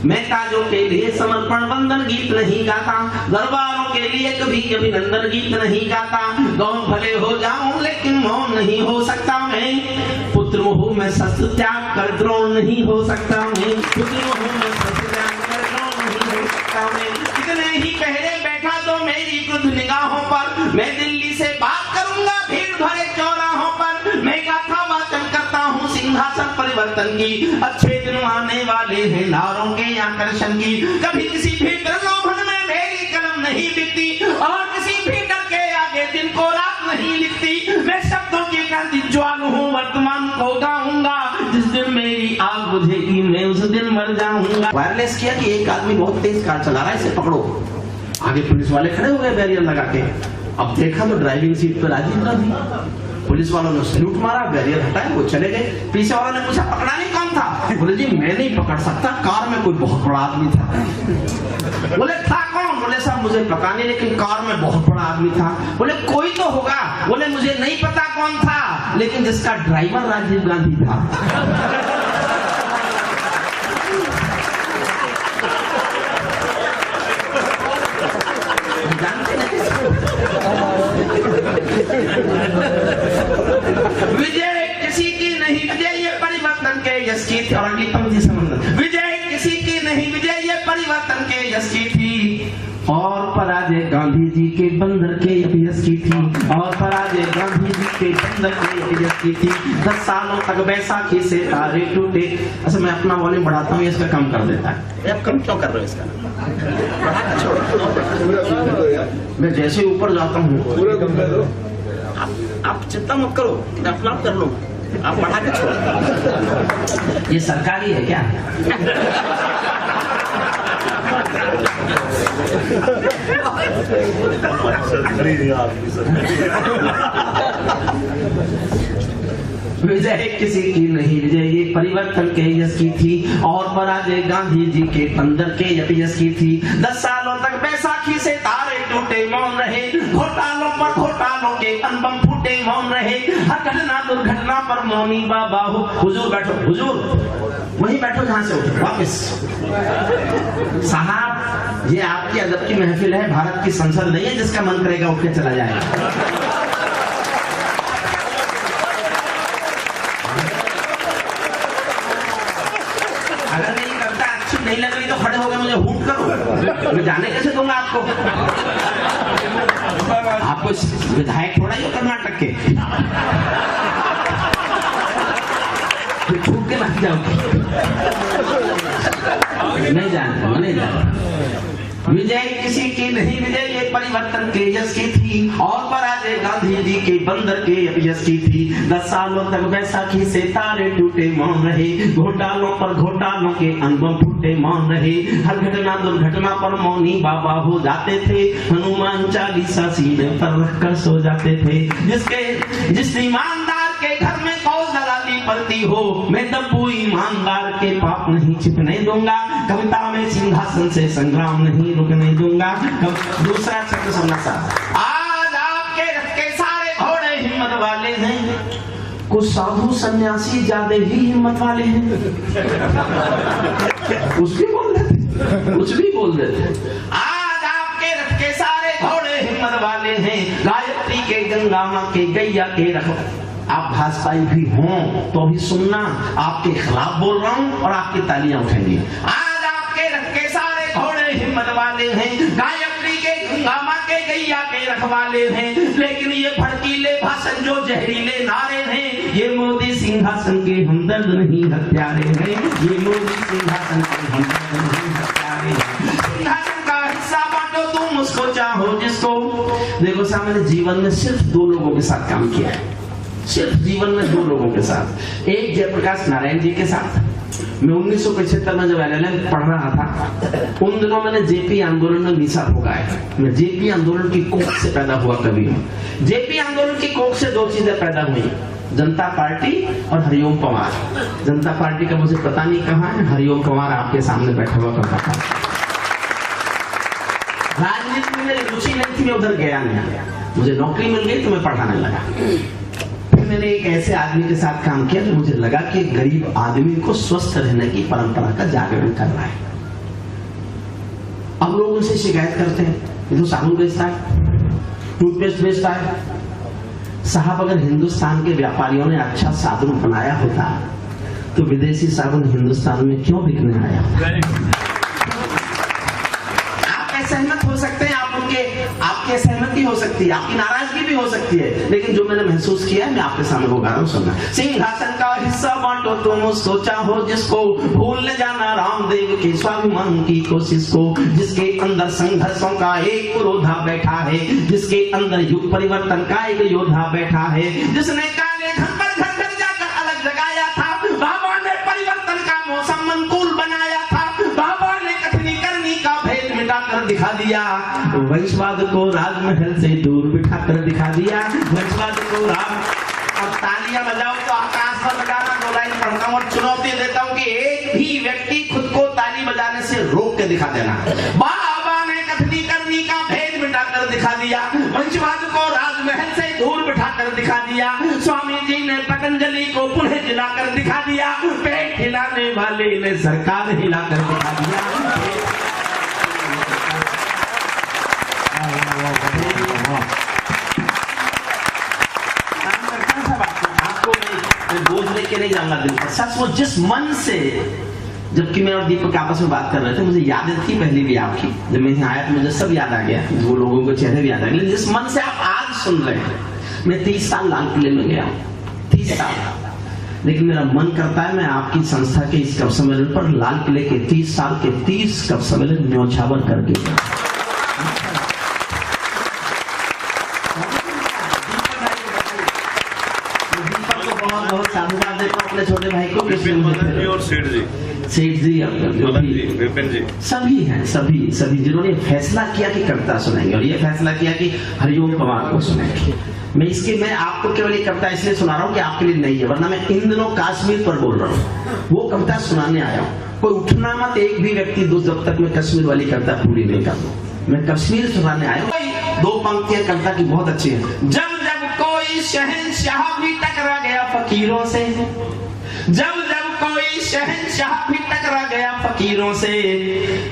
मैं ताजों के लिए समर्पण वंदन गीत नहीं गाता, दरबारों के लिए कभी अभिनंदन गीत नहीं गाता। गौन भले हो जाऊं लेकिन मौन नहीं हो सकता मैं, पुत्र हूँ मैं शस्त्र त्याग कर द्रोण नहीं हो सकता मैं, पुत्र हूँ मैं शस्त्र त्याग कर द्रोण नहीं हो सकता मैं। कितने ही पहरे बैठा तो मेरी क्रुद्ध निगाहों पर, मैं दिल्ली से बात करूंगा भीड़ भरे चौराहों पर। मैं गाथा वाचन करता हूँ सिंहासन परिवर्तन की, अच्छे दिन आने वाले हैं नारों के आकर्षण की। कभी किसी भी प्रलोभन में मेरी कलम नहीं बिकती, और किसी भी डर के आगे दिन को रात नहीं लिखती। मैं शब्दों की क्रांति ज्वाल हूँ, वर्तमान को गाऊंगा, जिस दिन मेरी आग बुझेगी मैं उस दिन मर जाऊंगा। वायरलेस किया कि एक आदमी बहुत तेज कार चला रहा है, इसे पकड़ो। आगे पुलिस वाले खड़े हो गए बैरियर लगा के। अब देखा तो ड्राइविंग सीट पर राजीव गांधी। पुलिस वालों ने सैल्यूट मारा, बैरियर हटाया, वो चले गए। पीछे वालों ने पूछा पकड़ाने कौन था? बोले जी मैं नहीं पकड़ सकता, कार में कोई बहुत बड़ा आदमी था। बोले था कौन? बोले साहब मुझे पता नहीं, लेकिन कार में बहुत बड़ा आदमी था। बोले कोई तो होगा? बोले मुझे नहीं पता कौन था, लेकिन जिसका ड्राइवर राजीव गांधी था। विजय किसी की नहीं, विजय ये परिवर्तन के यश की थी। और अगली पंक्ति समझना, विजय किसी की नहीं, विजय ये परिवर्तन के यश की थी, और पराजय गांधी जी के बंदर के यश की थी, और पराजय गांधी जी के बंदर के यश की थी। 10 सालों तक बैसाखी से तारे टूटे। अच्छा मैं अपना वॉल्यूम बढ़ाता हूँ, इसका कम कर देता है। आप कम क्यों कर रहे हो इसका? मैं जैसे ऊपर जाता हूँ आप चिंता मत करो, अपना आप कर लो, आप बढ़ा के छोड़ो। ये सरकारी है क्या? विजय किसी की नहीं, विजय ये परिवर्तन के यश की थी, और पराजय गांधी जी के बंदर के यश की थी। 10 सालों तक बैसाखी से तारे टूटे मौन रहे, घोटालों पर घोटालों के अनबम फूटे मौन रहे। हर घटना दुर्घटना पर मौनी बाबा हो। हुजूर बैठो, हुजूर वहीं बैठो जहां से उठो वापिस। साहब ये आपकी अदब की महफिल है, भारत की संसद नहीं है जिसका मन करेगा उठ के चला जाएगा। अगर नहीं करता, अच्छी नहीं लग रही तो खड़े हो गए मुझे हूट करो, मैं जाने कैसे दूंगा आपको? आपको विधायक थोड़ा ही हो कर्नाटक के, छूट के लग जाओगे। नहीं जानता, नहीं जानता। विजय किसी की नहीं, विजय ये परिवर्तन के यश की थी, और पराजय गांधी जी के बंदर के यश की थी। 10 सालों तक बैसाखी से तारे टूटे मौन रहे, घोटालों पर घोटालों के अनुभव फूटे मौन रहे। हर घटना दुर्घटना पर मौनी बाबा हो जाते थे, हनुमान चालीसा सीने पर रखकर सो जाते थे। जिस ईमानदार के घर में कौल दलाली पलती हो, मैं दब्बू ईमानदार के पाप नहीं छिपने दूंगा। कविता में सिंहासन से संग्राम नहीं रुकने दूंगा। दूसरा शब्द समझना सा, आज आपके रथ के सारे घोड़े हिम्मत वाले हैं, कुछ साधु सन्यासी ज्यादा ही हिम्मत वाले हैं। कुछ भी बोल देते, कुछ भी बोल देते। आज आपके रथ के सारे घोड़े हिम्मत वाले हैं, गायत्री के गंगा मां के गैया के रखो। आप भाजपाई भी हों तो अभी सुनना, आपके खिलाफ बोल रहा हूं और आपकी तालियां उठेंगी। आज आपके रथ के सारे घोड़े हिम्मत वाले हैं, गायत्री के गंगा मां के गैया के रखवाले हैं, लेकिन ये भड़कीले भाषण जो जहरीले नारे हैं, ये मोदी सिंहासन के हमदर्द नहीं हत्यारे हैं। ये मोदी सिंहासन के हमदर्द नहीं हत्यारे हैं। सिंहासन का हिस्सा बांटो तुम उसको चाहो जिसको। देखो साहब मैंने जीवन में सिर्फ 2 लोगों के साथ काम किया है, सिर्फ जीवन में 2 लोगों के साथ। एक जयप्रकाश नारायण जी के साथ। मैं 1975 में जब LLM पढ़ रहा था, उन दिनों मैंने जेपी आंदोलन में निशा भोगाया। मैं जेपी आंदोलन की कोख से पैदा हुआ कवि हूँ। जेपी आंदोलन की कोख से 2 चीजें पैदा हुई, जनता पार्टी और हरिओम पवार। जनता पार्टी का मुझे पता नहीं कहाँ है, हरिओम पवार आपके सामने बैठा हुआ करता था। राजनीति में मेरी रुचि नहीं थी, मैं उधर गया नहीं। मुझे नौकरी मिल गई तो मैं पढ़ाने लगा। मैंने एक ऐसे आदमी के साथ काम किया तो मुझे लगा कि गरीब आदमी को स्वस्थ रहने की परंपरा का जागरण कर रहा है। अब लोग उनसे शिकायत करते हैं, ये तो साबुन बेचता है, टूथपेस्ट बेचता है। साहब अगर हिंदुस्तान के व्यापारियों ने अच्छा साबुन बनाया होता तो विदेशी साबुन हिंदुस्तान में क्यों बिकने आया? आप सहमत हो सकते हैं, आप उनके, आपकी सहमति हो सकती है, आपकी नाराजगी भी हो सकती है, लेकिन जो मैंने महसूस किया है मैं आपके सामने वो गा रहा हूं, सुनना। सिंहासन का हिस्सा बांटो तुम सोचा हो जिसको, भूल न जाना रामदेव के स्वाभिमान की कोशिश को, जिसके अंदर संघर्षों का एक पुरोधा बैठा है, जिसके अंदर युग परिवर्तन का एक योद्धा बैठा है, जिसने काले धन पर घर घर जाकर अलग जगाया था, बाबा ने परिवर्तन का मौसम अनुकूल बनाया था, बाबा ने कथनी करनी का भेद मिटाकर दिखा दिया, वंशवाद को राजमहल से दूर बिठाकर दिखा दिया, वंशवाद को राज। अब तालियां बजाओ तो आकाश पर बजाना, दो लाइन पढ़ता हूं और चुनौती देता हूं कि एक भी व्यक्ति खुद को ताली बजाने से रोक के दिखा देना। बाबा ने कथनी करनी का भेद मिटाकर दिखा दिया, वंशवाद को राजमहल से दूर बिठाकर दिखा दिया, स्वामी जी ने पतंजलि को पुनः जिलाकर दिखा दिया, पेट हिलाने वाले ने सरकार हिलाकर दिखा दिया। आपको मैं बोझ लेके नहीं जाऊंगा दिल पर, सच वो जिस मन से, जबकि मैं और दीपक आपस में बात कर रहे थे, मुझे यादें थी पहले भी आपकी, जब मैं यहाँ आया तो मुझे सब याद आ गया, वो लोगों के चेहरे भी याद आ गए, जिस मन से आप आज सुन रहे हैं। मैं 30 साल लाल किले में गया, 30 साल, लेकिन मेरा मन करता है मैं आपकी संस्था के इस कप सम्मेलन पर लाल किले के 30 साल के 30 कप सम्मेलन न्योछावर करके बहुत साधुवाद देता हूं अपने छोटे भाई को, और सेठ जी विपिन जी सभी हैं, सभी जिन्होंने फैसला किया कि कविता सुनाएंगे, और ये फैसला किया कि हरिओम पवार को सुनाएंगे। मैं आपको केवल ये कविता इसलिए सुना रहा हूँ कि आपके लिए नहीं है, वरना मैं इन दिनों कश्मीर पर बोल रहा हूँ, वो कविता सुनाने आया हूँ। कोई उठना मत एक भी व्यक्ति जब तक मैं कश्मीर वाली कविता पूरी नहीं कर दूं। मैं कश्मीर सुनाने आया हूँ। 2 पंक्तियां कविता की बहुत अच्छी है। जब जब कोई शहंशाह भी टकरा गया फकीरों से, जब जब कोई शहंशाह भी टकरा गया फकीरों से,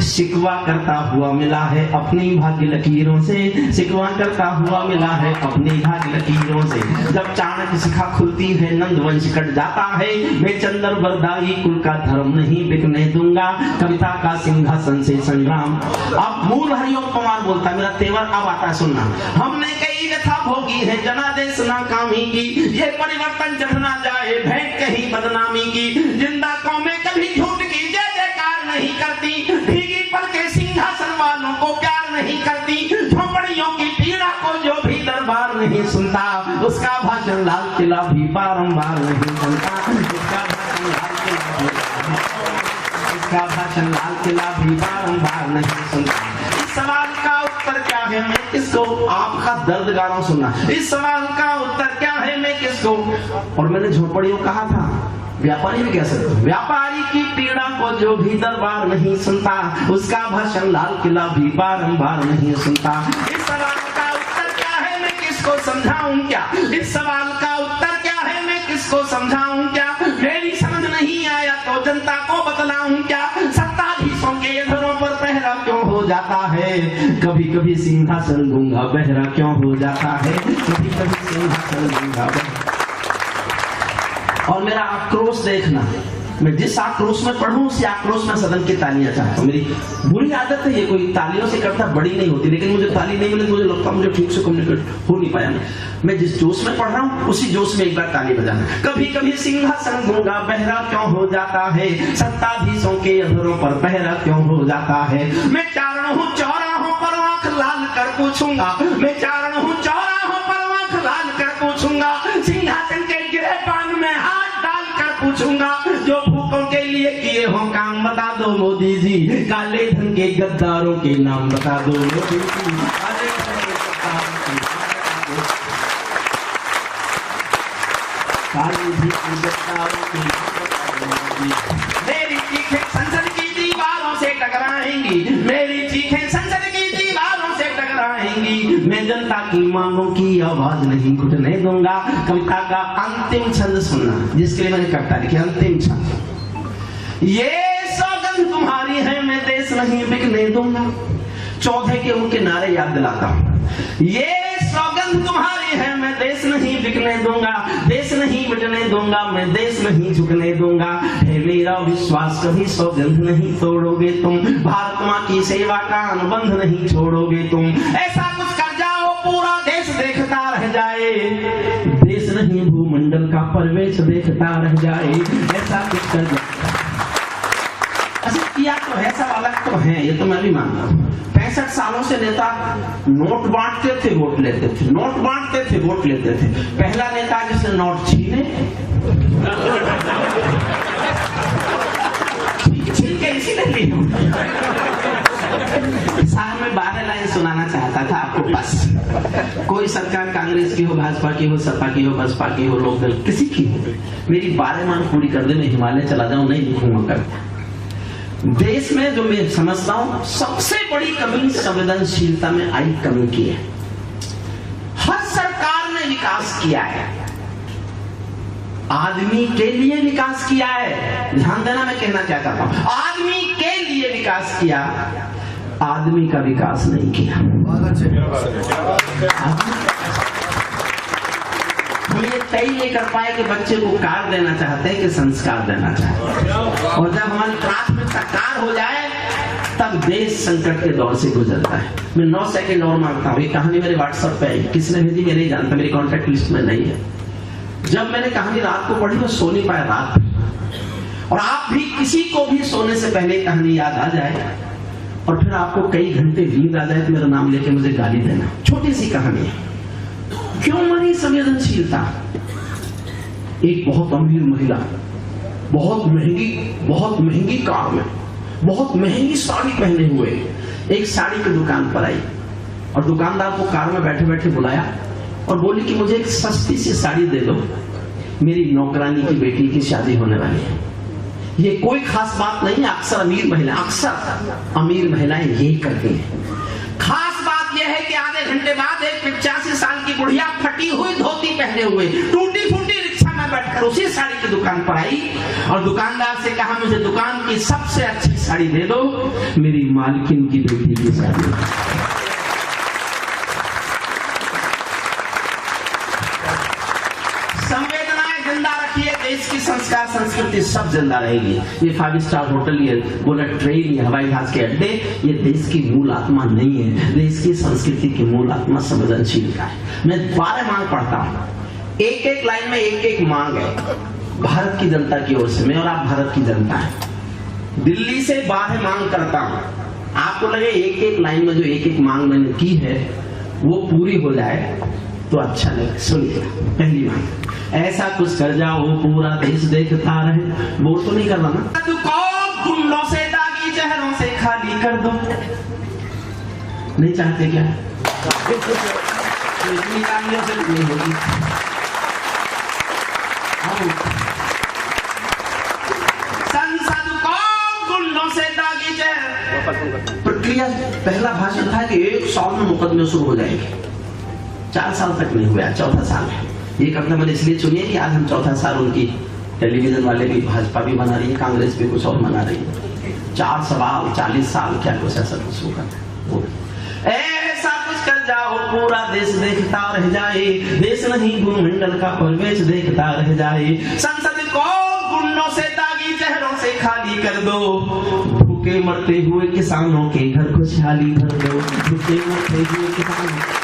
शिकवा करता हुआ मिला है अपनी भाग्य लकीरों से, शिकवा करता हुआ मिला है अपनी भाग्य लकीरों से। जब चाणक्य शिखा खुलती है नंद वंश कट जाता है, मैं चंद्र बरदाई कुल का धर्म नहीं बिकने दूंगा, कविता का सिंहासन से संग्राम। अब मूल हरिओम पवार बोलता, मेरा तेवर अब आता है सुनना। हमने कई व्यथा भोगी है जनादेश नाकामी की, ये परिवर्तन चढ़ना जाए भेंट कहीं बदनामी की, जिंदा कौमें कभी झूठ की जय जयकार नहीं करती, भीगी पल के सिंहासन वालों को प्यार नहीं करती, झोपड़ियों की पीड़ा को जो भी दरबार नहीं सुनता, उसका भाषण लाल किला भी बारंबार नहीं सुनता, उसका भाषण लाल किला भी बारंबार नहीं सुनता। इस सवाल का उत्तर क्या है मैं किसको, आपका दर्द गा रहा हूं सुनना, इस सवाल का उत्तर क्या है मैं किसको। और मैंने झोपड़ियों कहा था, व्यापारी भी कह सकते, व्यापारी की पीड़ा को जो भी दरबार नहीं सुनता, उसका भाषण लाल किला भी बारंबार नहीं सुनता। इस सवाल का उत्तर क्या है मैं किसको समझाऊं क्या, इस सवाल का उत्तर क्या है मैं किसको समझाऊं क्या, मेरी समझ नहीं आया तो जनता को बतलाऊं क्या, सत्ताधीशों के घरों पर पहरा क्यों हो जाता है, कभी कभी सिंहासन गूंगा बहरा क्यों हो जाता है, कभी कभी सिंहासन गूंगा बहरा। और मेरा आक्रोश देखना, मैं जिस आक्रोश में पढ़ूं उसी आक्रोश में सदन की तालियां चाहता हूं। मेरी बुरी आदत है ये, कोई तालियों से करता बड़ी नहीं होती, लेकिन मुझे ताली नहीं मिली, मुझे लगता मुझे ठीक से कम्युनिकेट हो नहीं पाया। मैं जिस जोश में पढ़ रहा हूं उसी जोश में एक बार ताली बजाना। कभी कभी सिंहासन गूंगा बहरा क्यों हो जाता है, सत्ताधीशों के अधरों पर पहरा क्यों हो जाता है, मैं चारण हूँ चौराहों पर आंख लाल कर पूछूंगा, मैं चारण हूँ चौराहों पर आंख लाल कर पूछूंगा, सिंहासन के गिरे पान में हाथ डाल कर पूछूंगा, जो भूखों के लिए किए हो काम बता दो मोदी जी, काले धन के गद्दारों के नाम बता दो मोदी जी, काले धन के गद्दारों के नाम बता दो, काले धन के गद्दारों के नाम बता दो मोदी। मेरी चीखें संसद की दीवारों से टकराएंगी, मेरी चीखें संसद की दीवारों से टकराएंगी, मैं जनता की मांगों की आवाज नहीं घुटने दूंगा। कविता का अंतिम छंद सुनना, जिसके लिए मैंने कविता लिखी, अंतिम छंद। ये सौगंध तुम्हारी है मैं देश नहीं बिकने दूंगा। दूंगा। चौथे के उनके नारे याद दिलाता हूं। ये सौगंध तुम्हारी है, मैं देश नहीं बिकने दूंगा, देश नहीं मिटने दूंगा, मैं देश नहीं झुकने दूंगा। है मेरा विश्वास कभी सौगंध नहीं तोड़ोगे तुम, भारत मां की सेवा का अनुबंध नहीं छोड़ोगे तुम। ऐसा कुछ कर जाओ पूरा देश देखता रह जाए, देश नहीं भूमंडल का परिवेश देखता रह जाए। ऐसा कुछ कर जाओ। अच्छा किया तो है, सब अलग तो है, ये तो मैं भी मानता हूँ। 65 सालों से नेता नोट बांटते थे, वोट लेते थे, नोट बांटते थे, वोट लेते थे। पहला नेता जिसने नोट छीने, छीन के इसीलिए लिए। साहब मैं 12 लाइन सुनाना चाहता था आपको बस। कोई सरकार कांग्रेस की हो, भाजपा की हो, सपा की हो, बसपा की हो, लोकदल किसी की हो, मेरी 12 मांग पूरी कर दे, मैं हिमालय चला जाऊं, नहीं लिखूंगा कर। देश में जो मैं समझता हूं सबसे बड़ी कमी संवेदनशीलता में आई कमी की है। हर सरकार ने विकास किया है, आदमी के लिए विकास किया है। ध्यान देना मैं कहना क्या चाहता हूं, आदमी के लिए विकास किया, आदमी का विकास नहीं किया। हम ये तय नहीं कर पाए कि बच्चे को कार देना चाहते हैं कि संस्कार देना चाहते हैं, और जब हमारी प्राथमिकता कार हो जाए तब देश संकट के दौर से गुजरता है। मैं 9 सेकंड और मांगता हूँ। ये कहानी मेरे व्हाट्सएप पे है, किसने भेजी मैं नहीं जानता, मेरी कॉन्टेक्ट लिस्ट में नहीं है। जब मैंने कहानी रात को पढ़ी, मैं सो नहीं पाया रात, और आप भी किसी को भी सोने से पहले कहानी याद आ जाए और फिर आपको कई घंटे नींद आ जाए तो मेरा नाम लेके मुझे गाली देना। छोटी सी कहानी है। क्यों मरी संवेदनशीलता? एक बहुत अमीर महिला बहुत महंगी कार में बहुत महंगी साड़ी पहने हुए एक साड़ी की दुकान पर आई, और दुकानदार को कार में बैठे बैठे बुलाया और बोली कि मुझे एक सस्ती सी साड़ी दे दो, मेरी नौकरानी की बेटी की शादी होने वाली है। ये कोई खास बात नहीं है, अक्सर अमीर महिलाएं यही करती हैं। खास बात यह है कि आधे घंटे बाद एक 85 साल की बुढ़िया फटी हुई धोती पहने हुए टूटी फूटी रिक्शा में बैठकर उसी साड़ी की दुकान पर आई और दुकानदार से कहा, मुझे दुकान की सबसे अच्छी साड़ी दे दो, मेरी मालकिन की बेटी की साड़ी। संवेदनाएं जिंदा रखिए, देश की संस्कार संस्कृति सब जिंदा रहेगी। ये 5 स्टार होटल, ये बुलेट ट्रेन, ये हवाई जहाज के अड्डे, ये देश की मूल आत्मा नहीं है। देश की संस्कृति की मूल आत्मा संवेदनशीलता है। मैं 12 मांग पढ़ता हूं, एक लाइन में एक मांग है भारत की जनता की ओर से। मैं और आप भारत की जनता है। दिल्ली से 12 मांग करता हूं, आपको लगे एक लाइन में जो एक मांग मैंने की है वो पूरी हो जाए तो अच्छा लगे। सुनिए पहली मांग, ऐसा कुछ कर जाओ पूरा देश देखता रहे। बोर तो नहीं कर रहा ना? गुंडों से दागी चेहरों से खाली कर दो। नहीं चाहते क्या? इतनी कामियों से नहीं होगी। संसद को गुंडों से दागी चेहरों। प्रक्रिया पहला भाषण था कि 1 साल में मुकदमे शुरू हो जाएंगे। 4 साल तक नहीं हुआ, 4था साल है। ये कविता मैंने इसलिए चुनी है कि आज हम 4था साल उनकी टेलीविजन वाले भी, भाजपा भी बना रही है, कांग्रेस भी कुछ और बना रही है। 4 सवाल 40 साल क्या कुछ ऐसा कुछ होगा। ऐसा कुछ कर जाओ पूरा देश देखता रह जाए, देश नहीं भूमंडल का परिवेश देखता रह जाए। संसद को गुंडों से दागी चेहरों से खाली कर दो, भूखे मरते हुए किसानों के घर खुशहाली भर दो। भूखे मरते हुए किसानों,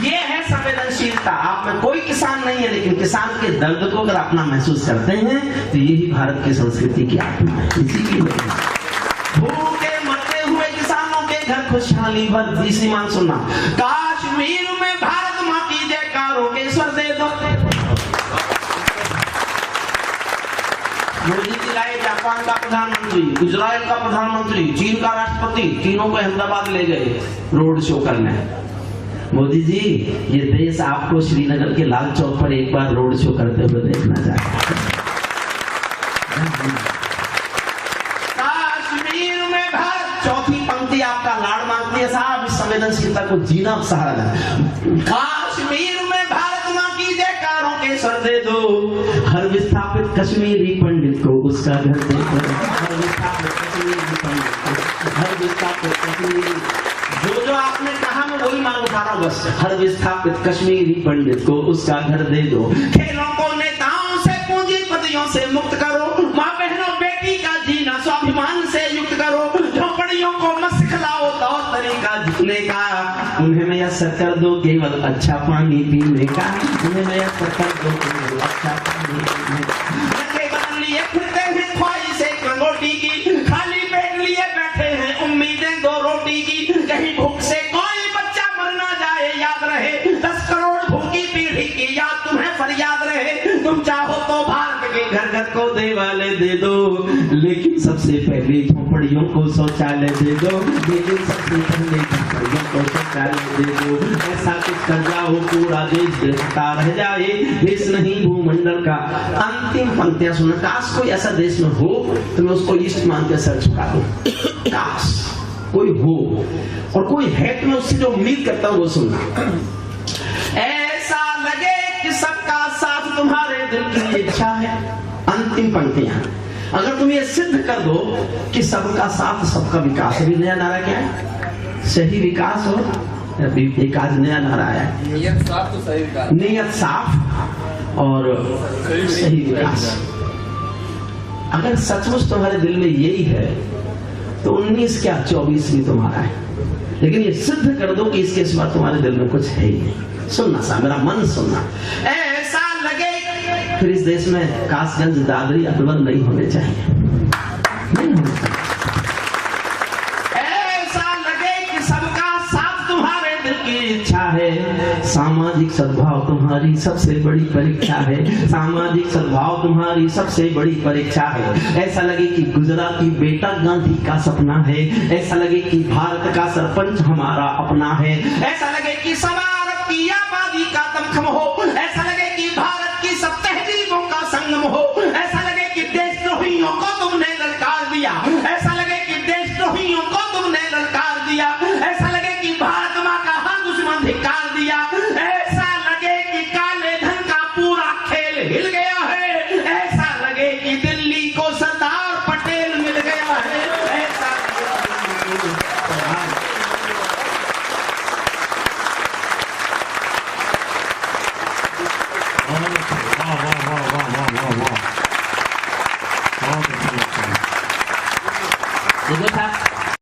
ये है संवेदनशीलता। आप में कोई किसान नहीं है, लेकिन किसान के दर्द को अगर अपना महसूस करते हैं तो यही भारत की संस्कृति की आत्मा है। इसीलिए भूखे मरते हुए किसानों के घर खुशहाली भर। तीसरी मांग सुनना, कश्मीर में भारत मां की जयकारों के स्वर दे दो। मोदी जी लाए जापान का प्रधानमंत्री, इजराइल का प्रधानमंत्री, चीन का राष्ट्रपति, तीनों को अहमदाबाद ले गए रोड शो करने। मोदी जी, ये देश आपको श्रीनगर के लाल चौक पर एक बार रोड शो करते हुए देखना चाहता है। कश्मीर में भारत, चौथी पंक्ति आपका लाड़ मांगती है साहब, इस संवेदनशीलता को जीना सहारा है। कश्मीर में भारत मां की जयकारों के स्वर दे दो, हर विस्थापित कश्मीरी पंडित को उसका घर देकर, हर विस्थापित कश्मीरी पंडित को, हर विस्थापित कश्मीरी, जो आपने कहा मैं वही मांग उठा रहा हूं बस। हर विस्थापित कश्मीरी पंडित को उसका घर दे दो। खेलों को नेताओं से पूंजीपतियों से मुक्त करो, माँ बहनों बेटी का जीना स्वाभिमान से युक्त करो, झोपड़ियों को मत सिखलाओ तौर तरीका जीने का, उन्हें मैसर कर दो केवल अच्छा पानी पीने का, उन्हें मैसर कर दो केवल अच्छा पानी पीने का। बदल लिए फिरते हैं ख्वाहिशें लंगोटी की, खाली पेट लिए बैठे हैं उम्मीदें दो रोटी की, कहीं भूख से कोई बच्चा मर ना जाए याद रहे, 10 करोड़ भूखी पीढ़ी की याद तुम्हें फरियाद रहे। तुम चाहो तो भारत के घर घर को देवालय दे दो, लेकिन सबसे पहले झोपड़ियों को शौचालय दे दो, लेकिन सबसे पहले झोपड़ियों को शौचालय दे दो। ऐसा कुछ कर जाओ पूरा देश देखता रह जाए, देश नहीं भूमंडल का। अंतिम पंक्तियां सुनो, काश कोई ऐसा देश में हो तो मैं उसको ईस्ट मान के सर झुका दूं। काश कोई हो, और कोई है तो मैं उससे जो उम्मीद करता हूं वो सुनना। ऐसा लगे कि सबका साथ तुम्हारे दिल की इच्छा है। अंतिम पंक्तियां, अगर तुम ये सिद्ध कर दो कि सबका साथ सबका विकास, अभी नया नारा क्या है? सही विकास हो, अभी एक आज नया नारा है, नियत साफ तो सही विकास, नियत साफ और सही विकास। अगर सचमुच तुम्हारे दिल में यही है तो 19 क्या 24 भी तुम्हारा है, लेकिन ये सिद्ध कर दो कि इसके सिवा तुम्हारे दिल में कुछ है ही नहीं। सुनना सा, मेरा मन सुनना। ऐसा लगे फिर इस देश में कासगंज, दादरी, अकबर नहीं होने चाहिए, नहीं होने चाहिए। ऐसा लगे कि सबका साथ तुम्हारे दिल की इच्छा है, सामाजिक सद्भाव तुम्हारी सबसे बड़ी परीक्षा है, सामाजिक सद्भाव तुम्हारी सबसे बड़ी परीक्षा है। ऐसा लगे कि गुजराती बेटा गांधी का सपना है, ऐसा लगे कि भारत का सरपंच हमारा अपना है, ऐसा लगे कि सवा अरब की आबादी का दमखम हो,